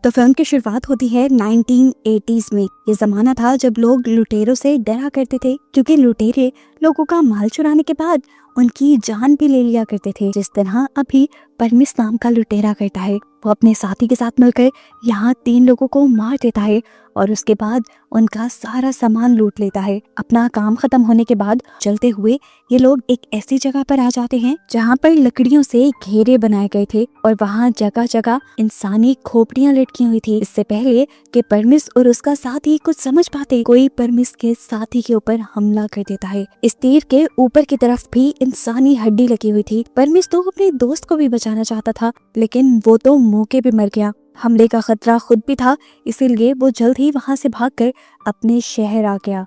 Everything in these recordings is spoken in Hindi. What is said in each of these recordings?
तो फिल्म की शुरुआत होती है 1980s में। ये जमाना था जब लोग लुटेरों से डरा करते थे, क्योंकि लुटेरे लोगों का माल चुराने के बाद उनकी जान भी ले लिया करते थे। जिस तरह अभी परमिस नाम का लुटेरा करता है, वो अपने साथी के साथ मिलकर यहाँ 3 लोगों को मार देता है और उसके बाद उनका सारा सामान लूट लेता है। अपना काम खत्म होने के बाद चलते हुए ये लोग एक ऐसी जगह पर आ जाते हैं जहाँ पर लकड़ियों से घेरे बनाए गए थे और वहाँ जगह जगह इंसानी खोपड़ियाँ लटकी हुई थी। इससे पहले कि परमिस और उसका साथी कुछ समझ पाते, कोई परमिस के साथी के ऊपर हमला कर देता है। इस तीर के ऊपर की तरफ भी इंसानी हड्डी लगी हुई थी। परमिस तो अपने दोस्त को भी बचाना चाहता था, लेकिन वो तो मौके पे मर गया। हमले का खतरा खुद भी था, इसीलिए वो जल्द ही वहाँ से भागकर अपने शहर आ गया।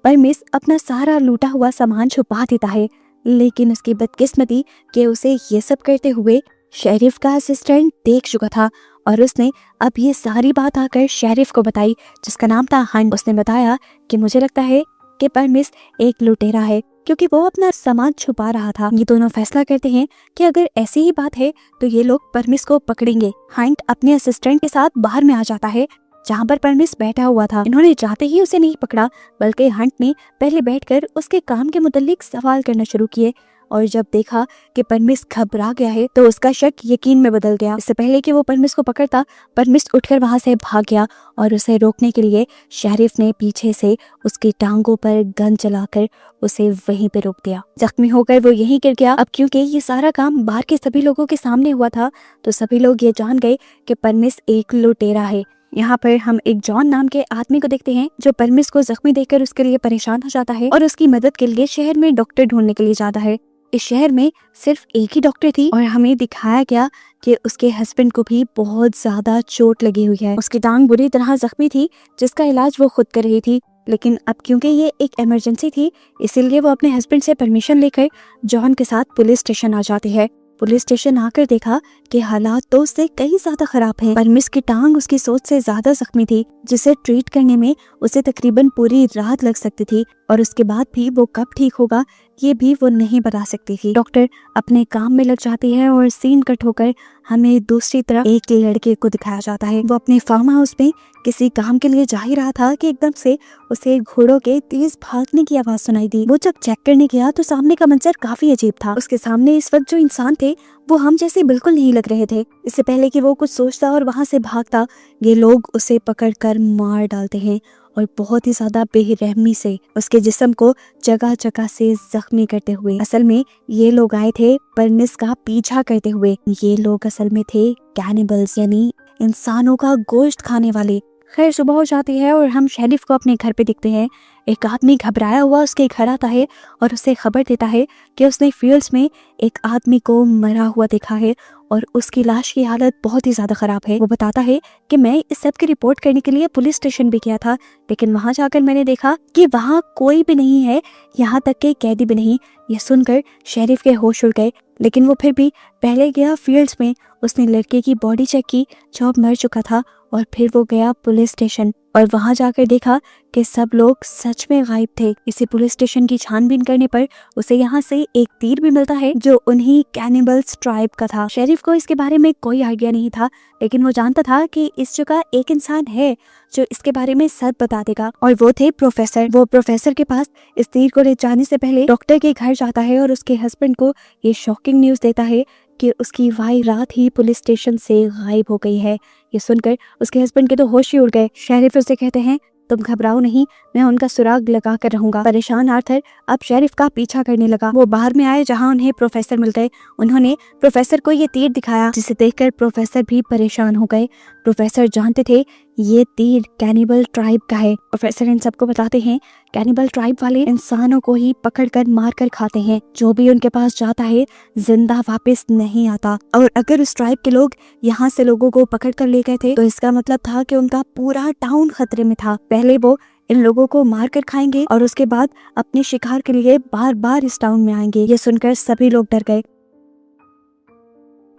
परमिस अपना सारा लूटा हुआ सामान छुपा देता है, लेकिन उसकी बदकिस्मती कि उसे ये सब करते हुए शेरिफ का असिस्टेंट देख चुका था और उसने अब ये सारी बात आकर शेरिफ को बताई, जिसका नाम था हंट। उसने बताया कि मुझे लगता है कि परमिस एक लुटेरा है, क्योंकि वो अपना सामान छुपा रहा था। ये दोनों फैसला करते हैं कि अगर ऐसी ही बात है तो ये लोग परमिस को पकड़ेंगे। हंट अपने असिस्टेंट के साथ बाहर में आ जाता है जहाँ पर परमिस बैठा हुआ था। इन्होंने जाते ही उसे नहीं पकड़ा, बल्कि हंट ने पहले बैठकर उसके काम के मुतालिक सवाल करना शुरू किए और जब देखा कि परमिस घबरा गया है तो उसका शक यकीन में बदल गया। इससे पहले कि वो परमिस को पकड़ता, परमिस उठकर वहां से भाग गया और उसे रोकने के लिए शेरिफ ने पीछे से उसकी टांगों पर गन चलाकर उसे वहीं पे रोक दिया। जख्मी होकर वो यहीं गिर गया। अब क्योंकि ये सारा काम बाहर के सभी लोगों के सामने हुआ था, तो सभी लोग ये जान गए कि परमिस एक लुटेरा है। यहाँ पर हम एक जॉन नाम के आदमी को देखते हैं जो परमिस को जख्मी देखकर उसके लिए परेशान हो जाता है और उसकी मदद के लिए शहर में डॉक्टर ढूंढने के लिए जाता है। इस शहर में सिर्फ एक ही डॉक्टर थी और हमें दिखाया गया कि उसके हस्बैंड को भी बहुत ज्यादा चोट लगी हुई है। उसकी टांग बुरी तरह जख्मी थी, जिसका इलाज वो खुद कर रही थी। लेकिन अब क्योंकि ये एक इमरजेंसी थी, इसीलिए वो अपने हस्बैंड से परमिशन लेकर जॉन के साथ पुलिस स्टेशन आ जाती है। पुलिस स्टेशन आकर देखा कि हालात तो उससे कई ज्यादा खराब हैं। परमिस की टांग उसकी सोच से ज्यादा जख्मी थी, जिसे ट्रीट करने में उसे तकरीबन पूरी रात लग सकती थी और उसके बाद भी वो कब ठीक होगा ये भी वो नहीं बता सकती थी। डॉक्टर अपने काम में लग जाती है और सीन कट होकर हमें दूसरी तरफ एक लड़के को दिखाया जाता है। वो अपने फार्म हाउस में किसी काम के लिए जा ही रहा था कि एकदम से उसे घोड़ों के तेज भागने की आवाज सुनाई दी। वो जब चेक करने गया तो सामने का मंजर काफी अजीब था। उसके सामने इस वक्त जो इंसान थे वो हम जैसे बिल्कुल नहीं लग रहे थे। इससे पहले कि वो कुछ सोचता और वहां से भागता, ये लोग उसे पकड़कर मार डालते हैं और बहुत ही ज्यादा बेरहमी से उसके जिस्म को जगह जगह से जख्मी करते हुए। असल में ये लोग आए थे परमिस का पीछा करते हुए। ये लोग असल में थे कैनिबल्स, यानी इंसानों का गोश्त खाने वाले। खैर, सुबह हो जाती है और हम शेरिफ को अपने घर पे दिखते हैं। एक आदमी घबराया हुआ उसके घर आता है और उसे खबर देता है कि उसने फील्ड्स में एक आदमी को मरा हुआ देखा है और उसकी लाश की हालत बहुत ही ज्यादा खराब है। वो बताता है कि मैं इस सब की रिपोर्ट करने के लिए पुलिस स्टेशन भी गया था, लेकिन वहां जाकर मैंने देखा कि वहां कोई भी नहीं है, यहाँ तक के कैदी भी नहीं। यह सुनकर शेरिफ के होश उड़ गए, लेकिन वो फिर भी पहले गया फील्ड्स में। उसने लड़के की बॉडी चेक की जो अब मर चुका था और फिर वो गया पुलिस स्टेशन और वहां जाकर देखा कि सब लोग सच में गायब थे। इसी पुलिस स्टेशन की छानबीन करने पर उसे यहाँ से एक तीर भी मिलता है जो उन्हीं कैनिबल्स ट्राइब का था। शेरिफ को इसके बारे में कोई आइडिया नहीं था, लेकिन वो जानता था कि इस जगह एक इंसान है जो इसके बारे में सब बता देगा और वो थे प्रोफेसर। वो प्रोफेसर के पास इस तीर को ले जाने से पहले डॉक्टर के घर जाता है और उसके हस्बैंड को ये शॉकिंग न्यूज देता है कि उसकी वाइफ रात ही पुलिस स्टेशन से गायब हो गई है। ये सुनकर उसके हस्बैंड के तो होश ही उड़ गए। शेरिफ उसे कहते हैं, तुम घबराओ नहीं, मैं उनका सुराग लगा कर रहूंगा। परेशान आर्थर अब शेरिफ का पीछा करने लगा। वो बाहर में आए जहां उन्हें प्रोफेसर मिल गए। उन्होंने प्रोफेसर को ये तीर दिखाया, जिसे देखकर प्रोफेसर भी परेशान हो गए। प्रोफेसर जानते थे ये तीर कैनिबल ट्राइब का है। प्रोफेसर इन सबको बताते हैं कैनिबल ट्राइब वाले इंसानों को ही पकड़कर मारकर खाते हैं। जो भी उनके पास जाता है जिंदा वापस नहीं आता, और अगर उस ट्राइब के लोग यहाँ से लोगों को पकड़कर ले गए थे तो इसका मतलब था कि उनका पूरा टाउन खतरे में था। पहले वो इन लोगों को मार कर खाएंगे और उसके बाद अपने शिकार के लिए बार बार इस टाउन में आएंगे। ये सुनकर सभी लोग डर गए।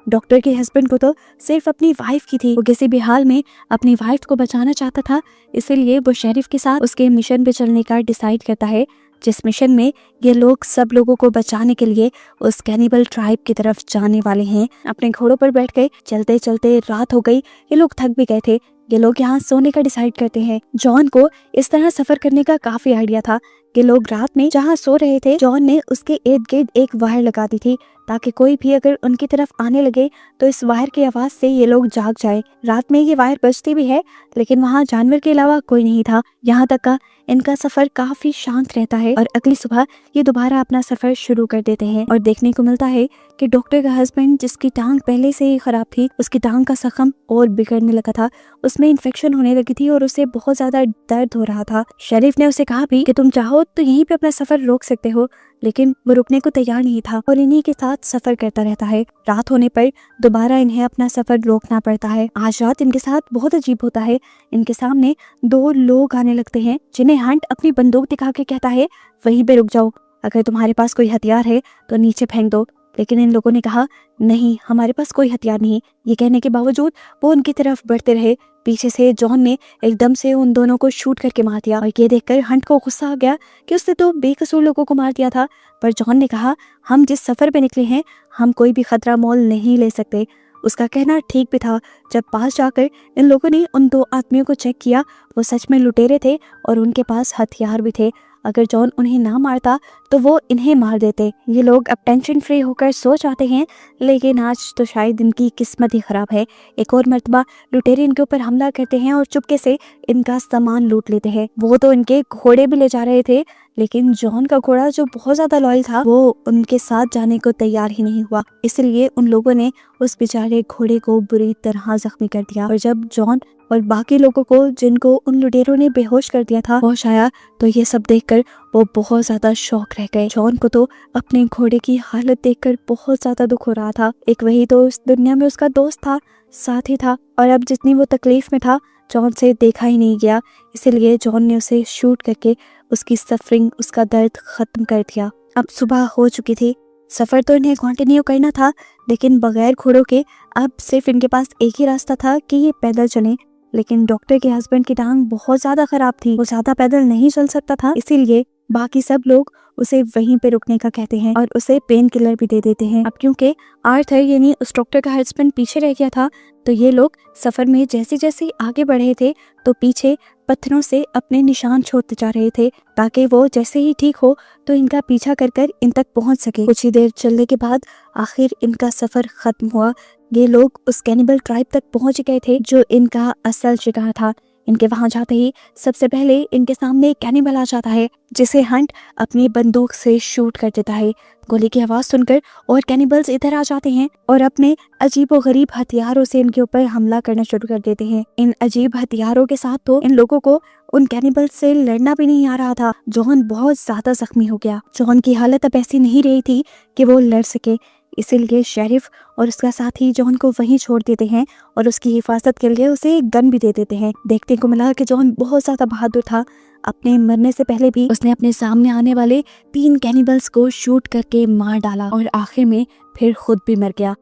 डॉक्टर के हस्बैंड को तो सिर्फ अपनी वाइफ की थी। वो किसी भी हाल में अपनी वाइफ को बचाना चाहता था, इसीलिए वो शेरिफ के साथ उसके मिशन पे चलने का डिसाइड करता है, जिस मिशन में ये लोग सब लोगों को बचाने के लिए उस कैनिबल ट्राइब की तरफ जाने वाले हैं। अपने घोड़ों पर बैठ गए, चलते चलते रात हो गई, ये लोग थक भी गए थे। ये लोग यहाँ सोने का डिसाइड करते हैं। जॉन को इस तरह सफर करने का काफी आइडिया था कि लोग रात में जहाँ सो रहे थे, जॉन ने उसके इर्द गिर्द एक वायर लगा दी थी ताकि कोई भी अगर उनकी तरफ आने लगे तो इस वायर की आवाज से ये लोग जाग जाए। रात में ये वायर बजती भी है लेकिन वहाँ जानवर के अलावा कोई नहीं था। यहाँ तक का इनका सफर काफी शांत रहता है और अगली सुबह ये दोबारा अपना सफर शुरू कर देते हैं और देखने को मिलता है कि डॉक्टर का हस्बैंड, जिसकी टांग पहले से ही खराब थी, उसकी टांग का जख्म और बिगड़ने लगा था, उसमें इन्फेक्शन होने लगी थी और उसे बहुत ज्यादा दर्द हो रहा था। शरीफ ने उसे कहा भी कि तुम चाहो तो यहीं पे अपना सफर रोक सकते हो, लेकिन वो रुकने को तैयार नहीं था और इन्हीं के साथ सफर करता रहता है। रात होने पर दोबारा इन्हें अपना सफर रोकना पड़ता है। आज रात इनके साथ बहुत अजीब होता है। इनके सामने दो लोग आने लगते हैं जिन्हें हंट अपनी बंदूक दिखा के कहता है वहीं पे रुक जाओ, अगर तुम्हारे पास कोई हथियार है तो नीचे फेंक दो। लेकिन इन लोगों ने कहा नहीं, हमारे पास कोई हथियार नहीं। ये कहने के बावजूद वो उनकी तरफ बढ़ते रहे। पीछे से जॉन ने एकदम से उन दोनों को शूट करके मार दिया और ये देखकर हंट को गुस्सा आ गया कि उसने तो बेकसूर लोगों को मार दिया था। पर जॉन ने कहा हम जिस सफर पे निकले हैं हम कोई भी खतरा मोल नहीं ले सकते। उसका कहना ठीक भी था। जब पास जाकर इन लोगों ने उन दो आदमियों को चेक किया, वो सच में लुटेरे थे और उनके पास हथियार भी थे। अगर जॉन उन्हें ना मारता तो वो इन्हें मार देते। ये लोग अब टेंशन फ्री होकर सो जाते हैं, लेकिन आज तो शायद इनकी किस्मत ही खराब है। एक और मर्तबा लुटेरे इनके ऊपर हमला करते हैं और चुपके से इनका सामान लूट लेते हैं। वो तो इनके घोड़े भी ले जा रहे थे, लेकिन जॉन का घोड़ा जो बहुत ज्यादा लॉयल था वो उनके साथ जाने को तैयार ही नहीं हुआ। इसलिए उन लोगों ने उस बेचारे घोड़े को बुरी तरह जख्मी कर दिया और जब जॉन और बाकी लोगों को जिनको उन लुटेरों ने बेहोश कर दिया था होश आया तो ये सब देखकर वो बहुत ज्यादा शौक रह गए। जॉन को तो अपने घोड़े की हालत देखकर बहुत ज्यादा दुख हो रहा था। एक वही तो इस दुनिया में उसका दोस्त था, साथी था, और अब जितनी वो तकलीफ में था जॉन से देखा ही नहीं गया। इसीलिए जॉन ने उसे शूट करके उसकी सफरिंग, उसका दर्द खत्म कर दिया। अब सुबह हो चुकी थी। सफर तो इन्हें कंटिन्यू करना था, लेकिन बगैर घोड़ों के अब सिर्फ इनके पास एक ही रास्ता था कि ये पैदल चलें। लेकिन डॉक्टर के हस्बैंड की टांग बहुत ज्यादा खराब थी, वो ज्यादा पैदल नहीं चल सकता था। इसीलिए बाकी सब लोग उसे वहीं पे रुकने का कहते हैं और उसे पेन किलर भी दे देते हैं। अब क्योंकि आर्थर यानी उस डॉक्टर का हस्बैंड पीछे रह गया था, तो ये लोग सफर में जैसे जैसे आगे बढ़ रहे थे तो पीछे पत्थरों से अपने निशान छोड़ते जा रहे थे ताकि वो जैसे ही ठीक हो तो इनका पीछा कर कर इन तक पहुंच सके। कुछ ही देर चलने के बाद आखिर इनका सफर खत्म हुआ। ये लोग उस कैनिबल ट्राइब तक पहुंच गए थे जो इनका असल शिकार था। इनके वहां जाते ही सबसे पहले इनके सामने एक कैनिबल आ जाता है जिसे हंट अपनी बंदूक से शूट कर देता है। गोली की आवाज सुनकर और कैनिबल्स इधर आ जाते हैं और अपने अजीबोगरीब हथियारों से इनके ऊपर हमला करना शुरू कर देते हैं। इन अजीब हथियारों के साथ तो इन लोगों को उन कैनिबल्स से लड़ना भी नहीं आ रहा था। जॉन बहुत ज्यादा जख्मी हो गया। जॉन की हालत अब ऐसी नहीं रही थी कि वो लड़ सके, इसीलिए शेरिफ और उसका साथी जॉन को वहीं छोड़ देते हैं और उसकी हिफाजत के लिए उसे एक गन भी दे देते हैं। देखने को मिला कि जॉन बहुत ज्यादा बहादुर था। अपने मरने से पहले भी उसने अपने सामने आने वाले 3 कैनिबल्स को शूट करके मार डाला और आखिर में फिर खुद भी मर गया।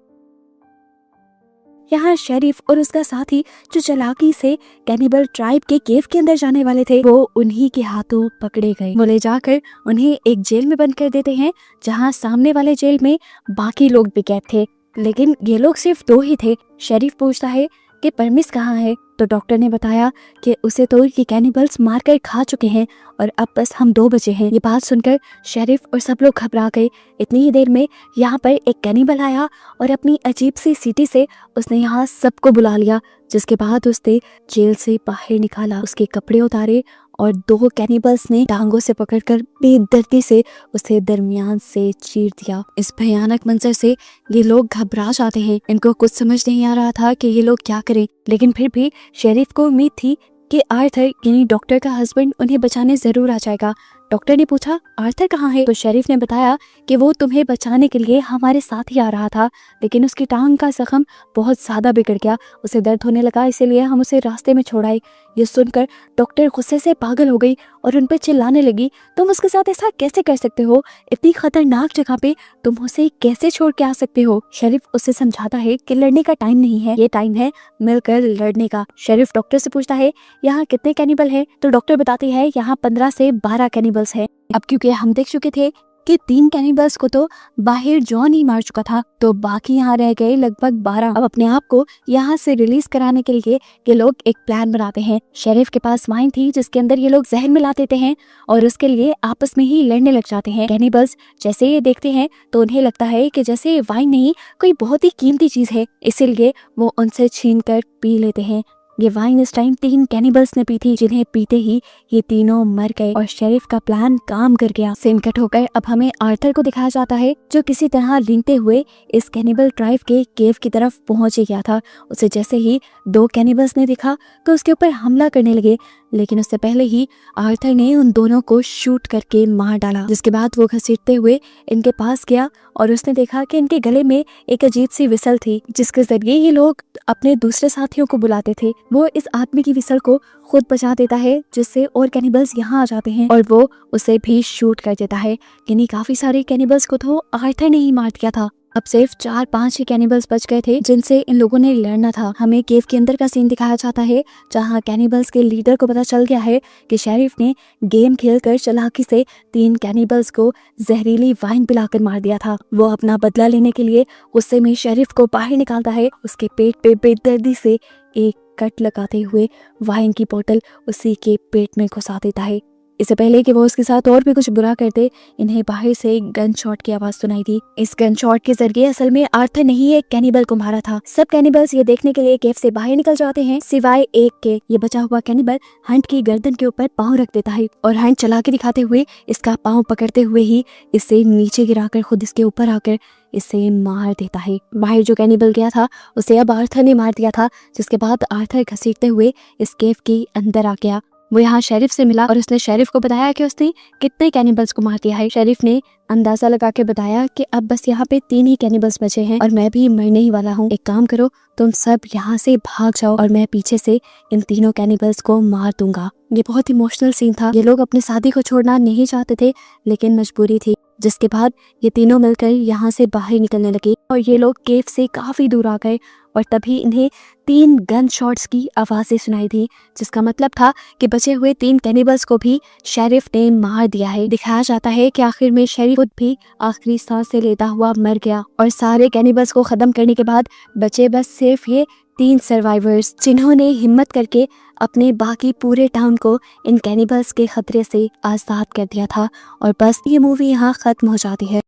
यहाँ शेरिफ और उसका साथी जो चालाकी से कैनिबल ट्राइब के केव के अंदर जाने वाले थे वो उन्हीं के हाथों पकड़े गए। वो ले जाकर उन्हें एक जेल में बंद कर देते हैं जहाँ सामने वाले जेल में बाकी लोग भी कैद थे, लेकिन ये लोग सिर्फ 2 ही थे। शेरिफ पूछता है कि परमिस कहाँ है, तो डॉक्टर ने बताया कि उसे तो ये कैनिबल्स मारकर खा चुके हैं और अब बस हम 2 बचे हैं। ये बात सुनकर शेरिफ और सब लोग घबरा गए। इतनी ही देर में यहाँ पर एक कैनिबल आया और अपनी अजीब सी सीटी से उसने यहाँ सबको बुला लिया, जिसके बाद उसने जेल से बाहर निकाला, उसके कपड़े उतारे और 2 कैनिबल्स ने टांगों से पकड़कर बेदर्दी से उसे दरमियान से चीर दिया। इस भयानक मंजर से ये लोग घबरा जाते हैं। इनको कुछ समझ नहीं आ रहा था कि ये लोग क्या करें, लेकिन फिर भी शेरिफ को उम्मीद थी कि आर्थर यानी डॉक्टर का हस्बैंड उन्हें बचाने जरूर आ जाएगा। डॉक्टर ने पूछा आर्थर कहाँ है, तो शेरिफ ने बताया कि वो तुम्हें बचाने के लिए हमारे साथ ही आ रहा था, लेकिन उसकी टांग का जख्म बहुत ज्यादा बिगड़ गया, उसे दर्द होने लगा, इसीलिए हम उसे रास्ते में छोड़ आए। ये सुनकर डॉक्टर गुस्से से पागल हो गई और उन पर चिल्लाने लगी, तुम उसके साथ ऐसा कैसे कर सकते हो? इतनी खतरनाक जगह पे तुम उसे कैसे छोड़ के आ सकते हो? शेरिफ उसे समझाता है कि लड़ने का टाइम नहीं है, ये टाइम है मिलकर लड़ने का। शेरिफ डॉक्टर से पूछता है यहाँ कितने कैनिबल है, तो डॉक्टर बताती है यहाँ 15 से 12 कैनिबल कैनिबल्स है। अब क्योंकि हम देख चुके थे कि 3 कैनिबल्स को तो बाहर जॉन ही मार चुका था, तो बाकी यहाँ रह गए लगभग 12। अब अपने आप को यहाँ से रिलीज कराने के लिए ये लोग एक प्लान बनाते हैं। शेरिफ के पास वाइन थी जिसके अंदर ये लोग जहर मिला देते हैं और उसके लिए आपस में ही लड़ने लग जाते हैं। कैनिबल्स जैसे ये देखते हैं तो उन्हें लगता है कि जैसे वाइन नहीं कोई बहुत ही कीमती चीज है, इसीलिए वो उनसे छीन कर पी लेते हैं। ये वाइन इस टाइम 3 कैनिबल्स ने पी थी, जिन्हें पीते ही ये तीनों मर गए और शेरिफ का प्लान काम कर गया। सीन कट होकर अब हमें आर्थर को दिखाया जाता है जो किसी तरह रेंगते हुए इस कैनिबल ट्राइब के केव की तरफ पहुंच गया था। उसे जैसे ही 2 कैनिबल्स ने देखा तो उसके ऊपर हमला करने लगे, लेकिन उससे पहले ही आर्थर ने उन दोनों को शूट करके मार डाला। जिसके बाद वो घसीटते हुए इनके पास गया और उसने देखा कि इनके गले में एक अजीब सी विसल थी, जिसके जरिए ये लोग अपने दूसरे साथियों को बुलाते थे। वो इस आदमी की विसल को खुद बचा देता है, जिससे और कैनिबल्स यहाँ आ जाते हैं और वो उसे भी शूट कर देता है। यानी काफी सारे कैनिबल्स को तो आर्थर ने ही मार दिया था। अब सिर्फ 4-5 ही कैनिबल्स बच गए थे जिनसे इन लोगों ने लड़ना था। हमें केव के अंदर का सीन दिखाया जाता है जहां कैनिबल्स के लीडर को पता चल गया है कि शेरिफ ने गेम खेलकर चालाकी से 3 कैनिबल्स को जहरीली वाइन पिलाकर मार दिया था। वो अपना बदला लेने के लिए गुस्से में शेरिफ को बाहर निकालता है। उसके पेट पे बेदर्दी से एक कट लगाते हुए वाइन की बोतल उसी के पेट में घुसा देता है। इससे पहले कि वो उसके साथ और भी कुछ बुरा करते, इन्हें बाहर से एक गन शॉट की आवाज सुनाई थी। इस गन शॉट के जरिए असल में आर्थर ने ही एक कैनिबल को मारा था। सब कैनिबल्स ये देखने के लिए केव से बाहर निकल जाते हैं सिवाय एक के। ये बचा हुआ कैनिबल हंट की गर्दन के ऊपर पाँव रख देता है और हंट चला के दिखाते हुए इसका पाँव पकड़ते हुए ही इसे नीचे गिराकर खुद इसके ऊपर आकर इसे मार देता है। बाहर जो कैनिबल गया था उसे अब आर्थर ने मार दिया था, जिसके बाद आर्थर घसीटते हुए इस केव के अंदर आ गया। वो यहाँ शेरिफ से मिला और उसने शेरिफ को बताया कि उसने कितने कैनिबल्स को मार दिया है। शेरिफ ने अंदाजा लगा के बताया कि अब बस यहाँ पे 3 ही कैनिबल्स बचे हैं और मैं भी मरने ही वाला हूँ। एक काम करो, तुम सब यहाँ से भाग जाओ और मैं पीछे से इन तीनों कैनिबल्स को मार दूंगा। ये बहुत इमोशनल सीन था। ये लोग अपने साथी को छोड़ना नहीं चाहते थे, लेकिन मजबूरी थी। जिसके बाद ये तीनों मिलकर यहाँ से बाहर निकलने लगे और ये लोग केव से काफी दूर आ गए और तभी इन्हें 3 गन शॉट्स की आवाजें सुनाई दी, जिसका मतलब था कि बचे हुए 3 कैनिबल्स को भी शेरिफ ने मार दिया है। दिखाया जाता है कि आखिर में शेरिफ खुद भी आखिरी सांसें लेता हुआ मर गया और सारे कैनिबल्स को खत्म करने के बाद बचे बस सिर्फ ये 3 सर्वाइवर्स, जिन्होंने हिम्मत करके अपने बाकी पूरे टाउन को इन कैनिबल्स के खतरे से आजाद कर दिया था। और बस ये मूवी यहाँ खत्म हो जाती है।